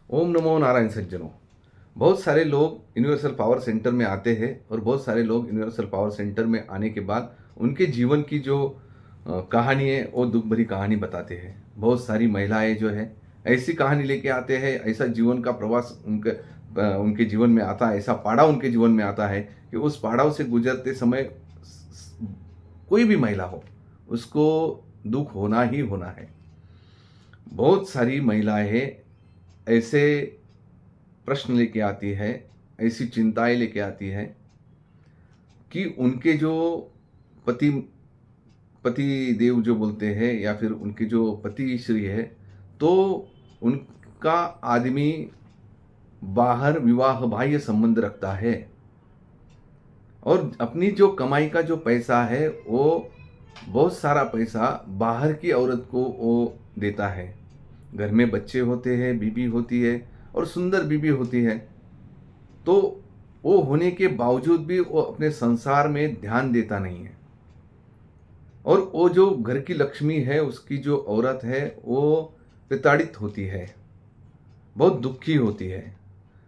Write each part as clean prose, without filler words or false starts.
ओम नमो नारायण सज्जनों। बहुत सारे लोग यूनिवर्सल पावर सेंटर में आते हैं और बहुत सारे लोग यूनिवर्सल पावर सेंटर में आने के बाद उनके जीवन की जो कहानी है वो दुख भरी कहानी बताते हैं। बहुत सारी महिलाएं जो है ऐसी कहानी लेके आते हैं, ऐसा जीवन का प्रवास उनके जीवन में आता है, ऐसा पड़ाव उनके जीवन में आता है कि उस पड़ाव से गुजरते समय कोई भी महिला हो उसको दुख होना ही होना है। बहुत सारी महिलाएं ऐसे प्रश्न लेके आती है, ऐसी चिंताएँ लेके आती है कि उनके जो पति पति देव जो बोलते हैं या फिर उनके जो पति श्री है, तो उनका आदमी बाहर विवाह बाह्य संबंध रखता है और अपनी जो कमाई का जो पैसा है वो बहुत सारा पैसा बाहर की औरत को वो देता है। घर में बच्चे होते हैं, बीबी होती है और सुंदर बीबी होती है, तो वो होने के बावजूद भी वो अपने संसार में ध्यान देता नहीं है। और वो जो घर की लक्ष्मी है, उसकी जो औरत है, वो प्रताड़ित होती है, बहुत दुखी होती है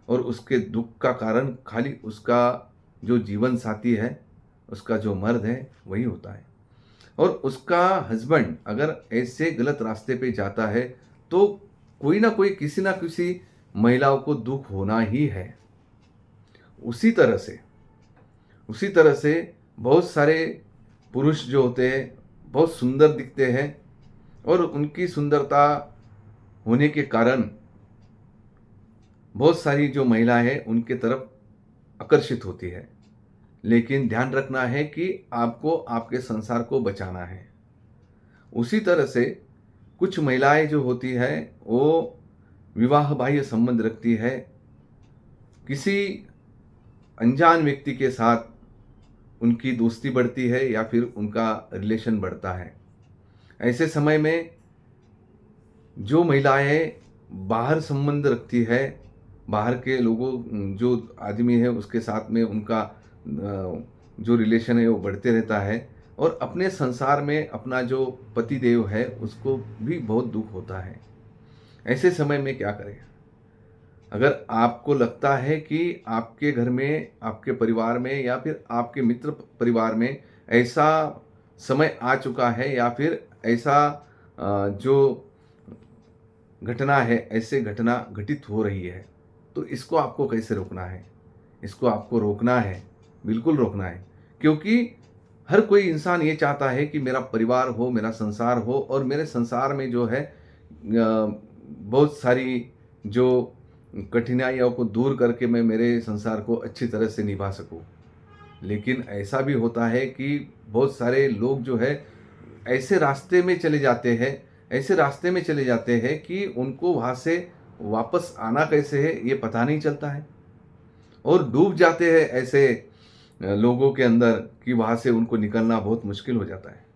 और उसके दुख का कारण खाली उसका जो जीवन साथी है, उसका जो मर्द है वही होता है। और उसका हस्बैंड अगर ऐसे गलत रास्ते पे जाता है तो कोई ना कोई किसी ना किसी महिलाओं को दुख होना ही है। उसी तरह से उसी तरह से बहुत सारे पुरुष जो होते हैं बहुत सुंदर दिखते हैं और उनकी सुंदरता होने के कारण बहुत सारी जो महिला है उनके तरफ आकर्षित होती है। लेकिन ध्यान रखना है कि आपको आपके संसार को बचाना है। उसी तरह से कुछ महिलाएं जो होती है वो विवाह बाह्य संबंध रखती है, किसी अनजान व्यक्ति के साथ उनकी दोस्ती बढ़ती है या फिर उनका रिलेशन बढ़ता है। ऐसे समय में जो महिलाएं बाहर संबंध रखती है, बाहर के लोगों जो आदमी है उसके साथ में उनका जो रिलेशन है वो बढ़ते रहता है और अपने संसार में अपना जो पति देव है उसको भी बहुत दुख होता है। ऐसे समय में क्या करें? अगर आपको लगता है कि आपके घर में, आपके परिवार में या फिर आपके मित्र परिवार में ऐसा समय आ चुका है या फिर ऐसा जो घटना है, ऐसे घटना घटित हो रही है, तो इसको आपको कैसे रोकना है? इसको आपको रोकना है, बिल्कुल रोकना है। क्योंकि हर कोई इंसान ये चाहता है कि मेरा परिवार हो, मेरा संसार हो और मेरे संसार में जो है बहुत सारी जो कठिनाइयों को दूर करके मैं मेरे संसार को अच्छी तरह से निभा सकूं। लेकिन ऐसा भी होता है कि बहुत सारे लोग जो है ऐसे रास्ते में चले जाते हैं, ऐसे रास्ते में चले जाते हैं कि उनको वहाँ से वापस आना कैसे है ये पता नहीं चलता है और डूब जाते हैं ऐसे लोगों के अंदर कि वहाँ से उनको निकलना बहुत मुश्किल हो जाता है।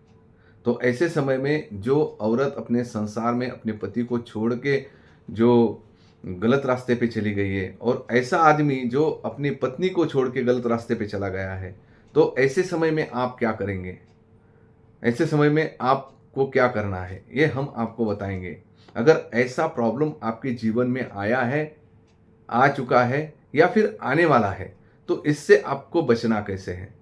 तो ऐसे समय में जो औरत अपने संसार में अपने पति को छोड़ के जो गलत रास्ते पे चली गई है और ऐसा आदमी जो अपनी पत्नी को छोड़ के गलत रास्ते पे चला गया है, तो ऐसे समय में आप क्या करेंगे? ऐसे समय में आपको क्या करना है ये हम आपको बताएंगे। अगर ऐसा प्रॉब्लम आपके जीवन में आया है, आ चुका है या फिर आने वाला है, तो इससे आपको बचना कैसे है?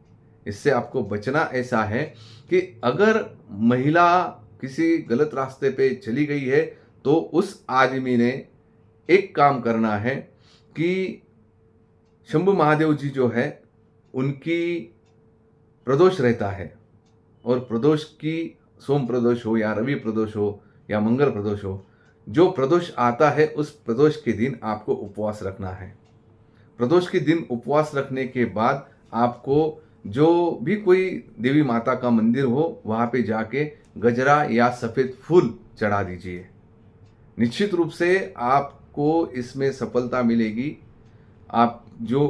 इससे आपको बचना ऐसा है कि अगर महिला किसी गलत रास्ते पे चली गई है तो उस आदमी ने एक काम करना है कि शंभु महादेव जी जो है उनकी प्रदोष रहता है और प्रदोष की सोम प्रदोष हो या रवि प्रदोष हो या मंगल प्रदोष हो, जो प्रदोष आता है उस प्रदोष के दिन आपको उपवास रखना है। प्रदोष के दिन उपवास रखने के बाद आपको जो भी कोई देवी माता का मंदिर हो वहाँ पे जाके गजरा या सफ़ेद फूल चढ़ा दीजिए। निश्चित रूप से आपको इसमें सफलता मिलेगी। आप जो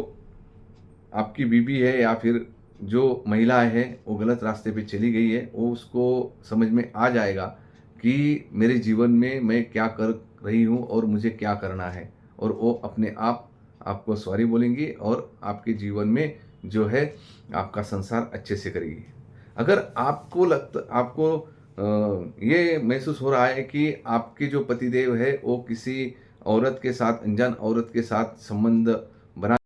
आपकी बीबी है या फिर जो महिला है वो गलत रास्ते पे चली गई है, वो उसको समझ में आ जाएगा कि मेरे जीवन में मैं क्या कर रही हूँ और मुझे क्या करना है, और वो अपने आप आपको सॉरी बोलेंगी और आपके जीवन में जो है आपका संसार अच्छे से करेगी। अगर आपको ये महसूस हो रहा है कि आपके जो पतिदेव है वो किसी औरत के साथ, अनजान औरत के साथ संबंध बना